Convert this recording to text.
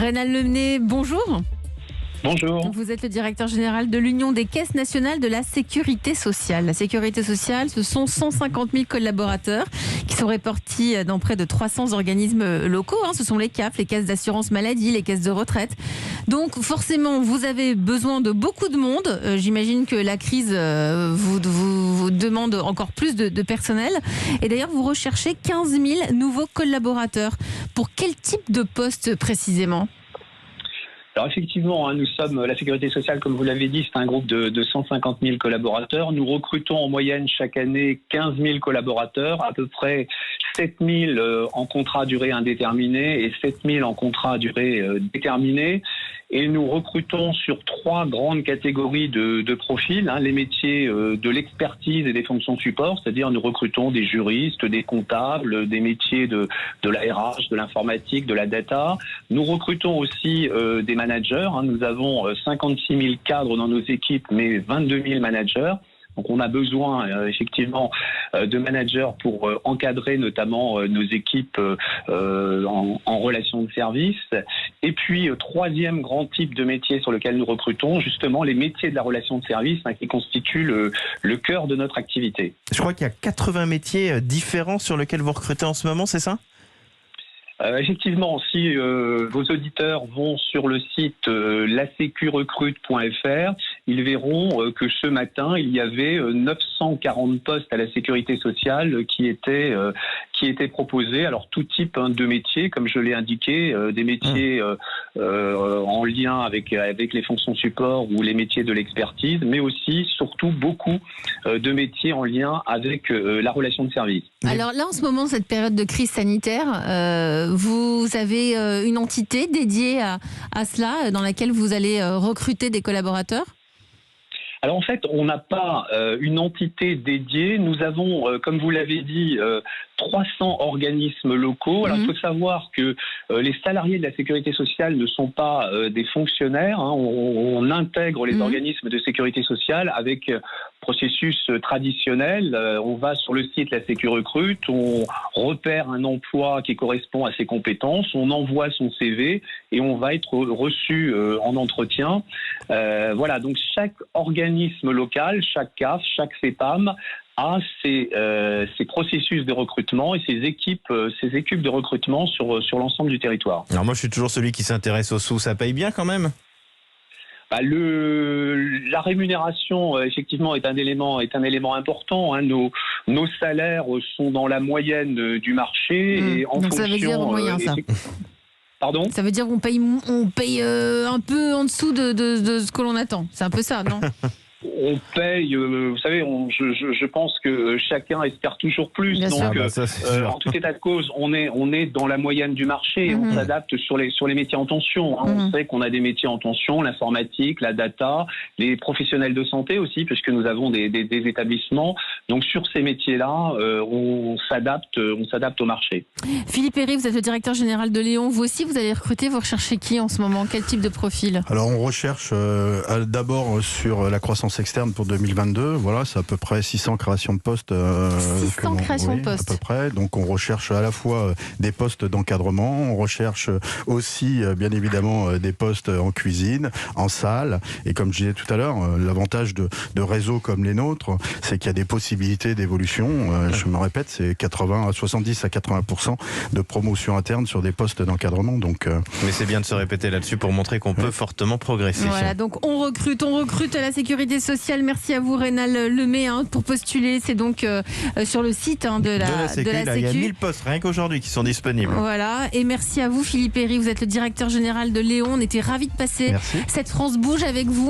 Rénal Lemay, bonjour. Bonjour. Vous êtes le directeur général de l'Union des caisses nationales de la sécurité sociale. La sécurité sociale, ce sont 150 000 collaborateurs qui sont répartis dans près de 300 organismes locaux. Ce sont les CAF, les caisses d'assurance maladie, les caisses de retraite. Donc forcément, vous avez besoin de beaucoup de monde. J'imagine que la crise vous demande encore plus de personnel. Et d'ailleurs, vous recherchez 15 000 nouveaux collaborateurs. Pour quel type de poste précisément ? Alors effectivement, nous sommes la sécurité sociale, comme vous l'avez dit, c'est un groupe de 150 000 collaborateurs. Nous recrutons en moyenne chaque année 15 000 collaborateurs, à peu près 7 000 en contrat à durée indéterminée et 7 000 en contrat à durée déterminée. Et nous recrutons sur 3 grandes catégories de profils, les métiers de l'expertise et des fonctions support, c'est-à-dire nous recrutons des juristes, des comptables, des métiers de la RH, de l'informatique, de la data. Nous recrutons aussi des managers. Nous avons 56 000 cadres dans nos équipes, mais 22 000 managers. Donc on a besoin effectivement de managers pour encadrer notamment nos équipes en relation de service. Et puis troisième grand type de métier sur lequel nous recrutons, justement les métiers de la relation de service qui constituent le cœur de notre activité. Je crois qu'il y a 80 métiers différents sur lesquels vous recrutez en ce moment, c'est ça ? Effectivement, si vos auditeurs vont sur le site lasecurecrute.fr, ils verront que ce matin, il y avait 940 postes à la sécurité sociale qui étaient proposés. Alors tout type de métiers, comme je l'ai indiqué, des métiers en lien avec les fonctions support ou les métiers de l'expertise, mais aussi, surtout, beaucoup de métiers en lien avec la relation de service. Alors là, en ce moment, cette période de crise sanitaire, vous avez une entité dédiée à cela, dans laquelle vous allez recruter des collaborateurs ? Alors en fait, on n'a pas une entité dédiée. Nous avons, comme vous l'avez dit, 300 organismes locaux. Alors il faut savoir que les salariés de la sécurité sociale ne sont pas des fonctionnaires. On intègre les organismes de sécurité sociale avec processus traditionnel. On va sur le site La Sécu Recrute, on repère un emploi qui correspond à ses compétences, on envoie son CV et on va être reçu en entretien. Voilà, donc chaque organisme local, chaque CAF, chaque CEPAM a ses processus de recrutement et ses équipes de recrutement sur l'ensemble du territoire. Alors moi je suis toujours celui qui s'intéresse aux sous, ça paye bien quand même ? La rémunération, effectivement, est un élément important. Nos salaires sont dans la moyenne du marché. Et en donc fonction, ça veut dire moyen, ça. Pardon ? Ça veut dire qu'on paye un peu en dessous de ce que l'on attend. C'est un peu ça, non ? On paye, vous savez, je pense que chacun espère toujours plus. Bien donc, sûr. en tout état de cause, on est dans la moyenne du marché. On s'adapte sur les métiers en tension. On sait qu'on a des métiers en tension, l'informatique, la data, les professionnels de santé aussi, puisque nous avons des établissements. Donc sur ces métiers-là, on s'adapte au marché. Philippe Herry, vous êtes le directeur général de Léon. Vous aussi, vous allez recruter. Vous recherchez qui en ce moment ? Quel type de profil ? Alors on recherche d'abord sur la croissance externe pour 2022. Voilà, c'est à peu près 600 créations de postes. 600 créations de postes. À peu près. Donc on recherche à la fois des postes d'encadrement, on recherche aussi bien évidemment des postes en cuisine, en salle. Et comme je disais tout à l'heure, l'avantage de réseaux comme les nôtres, c'est qu'il y a des possibilités d'évolution. Je me répète, c'est 70 à 80% de promotion interne sur des postes d'encadrement. Donc, mais c'est bien de se répéter là-dessus pour montrer qu'on peut fortement progresser. Voilà, donc on recrute à la sécurité sociale. Merci à vous Rénal Lemay pour postuler. C'est donc sur le site de la Sécu. Il y a 1000 postes rien qu'aujourd'hui qui sont disponibles. Voilà, et merci à vous Philippe Herry. Vous êtes le directeur général de Léon. On était ravis de passer cette France Bouge avec vous.